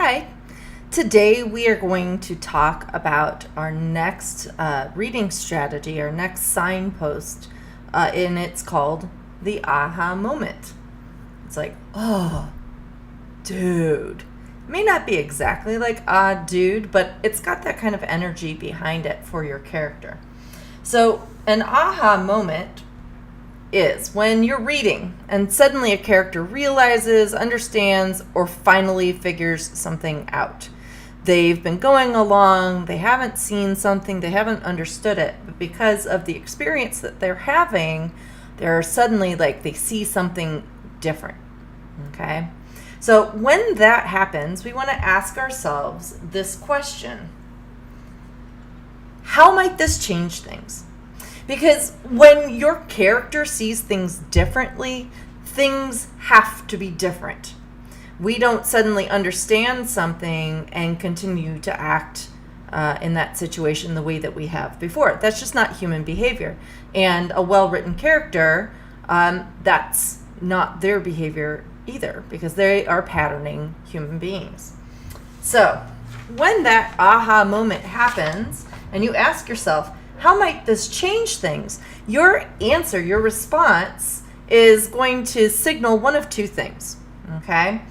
Hi. Today we are going to talk about our next reading strategy, our next signpost, and it's called the aha moment. It's like, oh, dude. It may not be exactly like, dude, but it's got that kind of energy behind it for your character. So an aha moment is when you're reading and suddenly a character realizes, understands, or finally figures something out. They've been going along, they haven't seen something, they haven't understood it, but because of the experience that they're having, they're suddenly like they see something different. Okay? So when that happens, we want to ask ourselves this question: how might this change things? Because when your character sees things differently, things have to be different. We don't suddenly understand something and continue to act in that situation the way that we have before. That's just not human behavior. And a well-written character, that's not their behavior either, because they are patterning human beings. So when that aha moment happens and you ask yourself, how might this change things? Your answer, your response is going to signal one of two things, okay?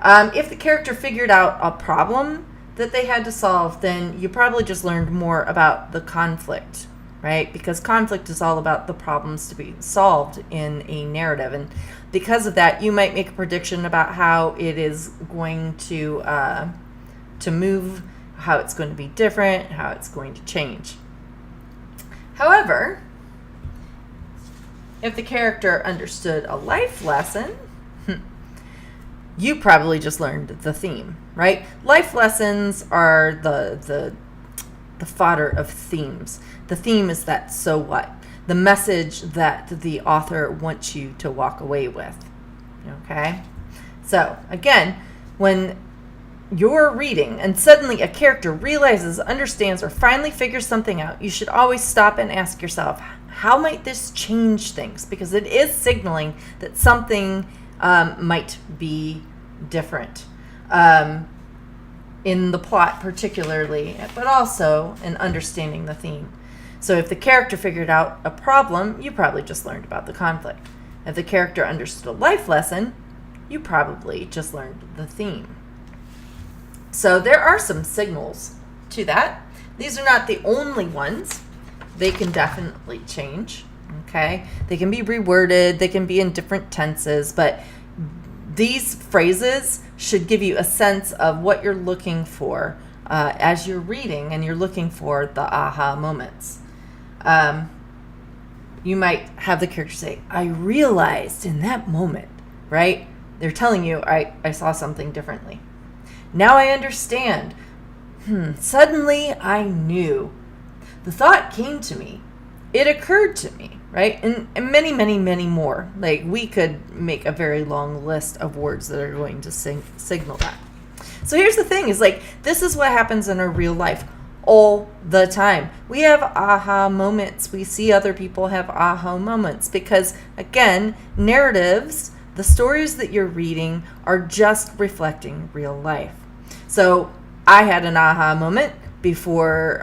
If the character figured out a problem that they had to solve, then you probably just learned more about the conflict, right? Because conflict is all about the problems to be solved in a narrative. And because of that, you might make a prediction about how it is going to move, how it's going to be different, how it's going to change. However, if the character understood a life lesson, you probably just learned the theme, right? Life lessons are the fodder of themes. The theme is that so what? The message that the author wants you to walk away with, okay? So, again, when you're reading and suddenly a character realizes, understands, or finally figures something out, you should always stop and ask yourself, how might this change things? Because it is signaling that something might be different in the plot particularly, but also in understanding the theme. So if the character figured out a problem, you probably just learned about the conflict. If the character understood a life lesson, you probably just learned the theme. So there are some signals to that. These are not the only ones. They can definitely change, okay? They can be reworded, they can be in different tenses, but these phrases should give you a sense of what you're looking for as you're reading and you're looking for the aha moments. You might have the character say, I realized in that moment, right? They're telling you, I saw something differently. Now I understand. Suddenly I knew. The thought came to me. It occurred to me, right? And many, many, many more. Like, we could make a very long list of words that are going to signal that. So here's the thing, is like, this is what happens in our real life all the time. We have aha moments. We see other people have aha moments because, again, narratives, the stories that you're reading are just reflecting real life. So I had an aha moment before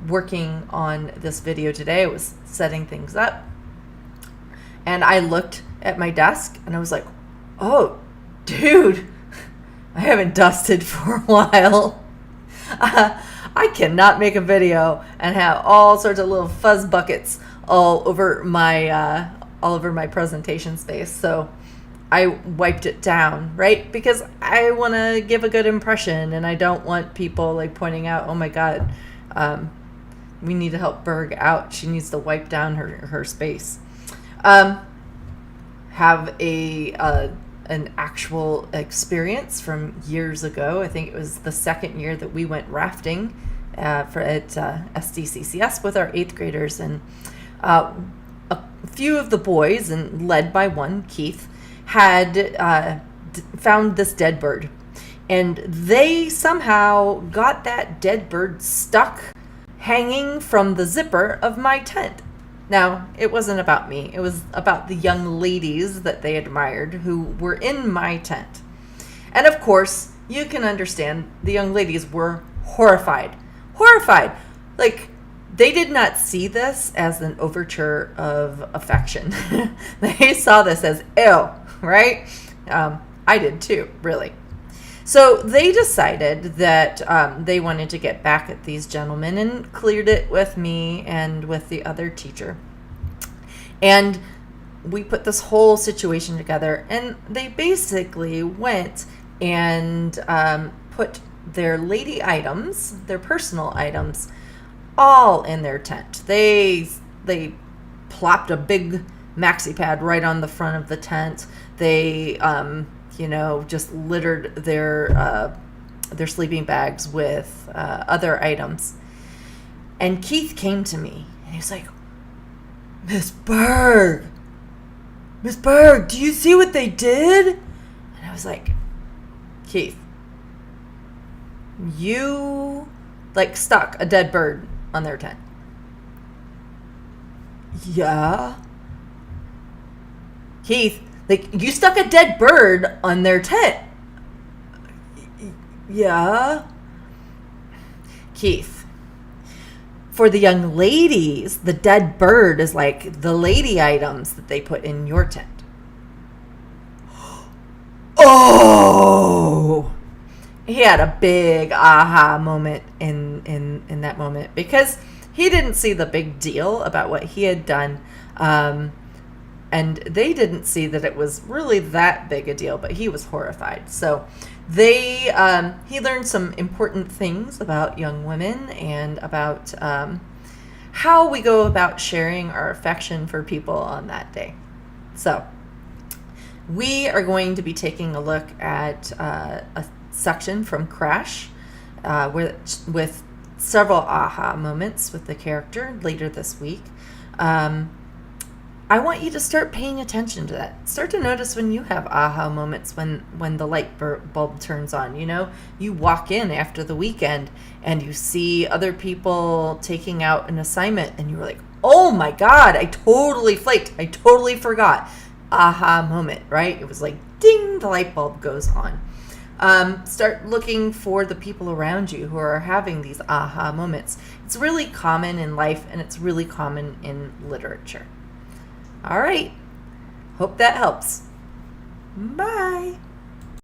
working on this video today. I was setting things up and I looked at my desk and I was like, oh, dude, I haven't dusted for a while. I cannot make a video and have all sorts of little fuzz buckets all over my presentation space. So I wiped it down, right? Because I want to give a good impression and I don't want people like pointing out, oh my God, we need to help Berg out. She needs to wipe down her space. Have an actual experience from years ago. I think it was the second year that we went rafting at SDCCS with our 8th graders. And a few of the boys, and led by one, Keith, had found this dead bird, and they somehow got that dead bird stuck hanging from the zipper of my tent. Now, it wasn't about me. It was about the young ladies that they admired who were in my tent. And of course, you can understand the young ladies were horrified. Horrified. Like, they did not see this as an overture of affection. They saw this as ew, right? I did too, really. So they decided that they wanted to get back at these gentlemen and cleared it with me and with the other teacher. And we put this whole situation together, and they basically went and put their lady items, their personal items, all in their tent. They plopped a big maxi pad right on the front of the tent. They just littered their sleeping bags with other items. And Keith came to me and he's like, Miss Berg, do you see what they did? And I was like, Keith, you stuck a dead bird on their tent. Yeah. Keith, you stuck a dead bird on their tent. Yeah. Keith, for the young ladies, the dead bird is like the lady items that they put in your tent. Oh! He had a big aha moment in that moment, because he didn't see the big deal about what he had done. And they didn't see that it was really that big a deal, but he was horrified. So he learned some important things about young women and about how we go about sharing our affection for people on that day. So we are going to be taking a look at a section from Crash with several aha moments with the character later this week. I want you to start paying attention to that. Start to notice when you have aha moments, when the light bulb turns on. You walk in after the weekend and you see other people taking out an assignment and you were like, oh my God, I totally flaked. I totally forgot. Aha moment, right? It was like, ding, the light bulb goes on. Start looking for the people around you who are having these aha moments. It's really common in life, and it's really common in literature. All right. Hope that helps. Bye.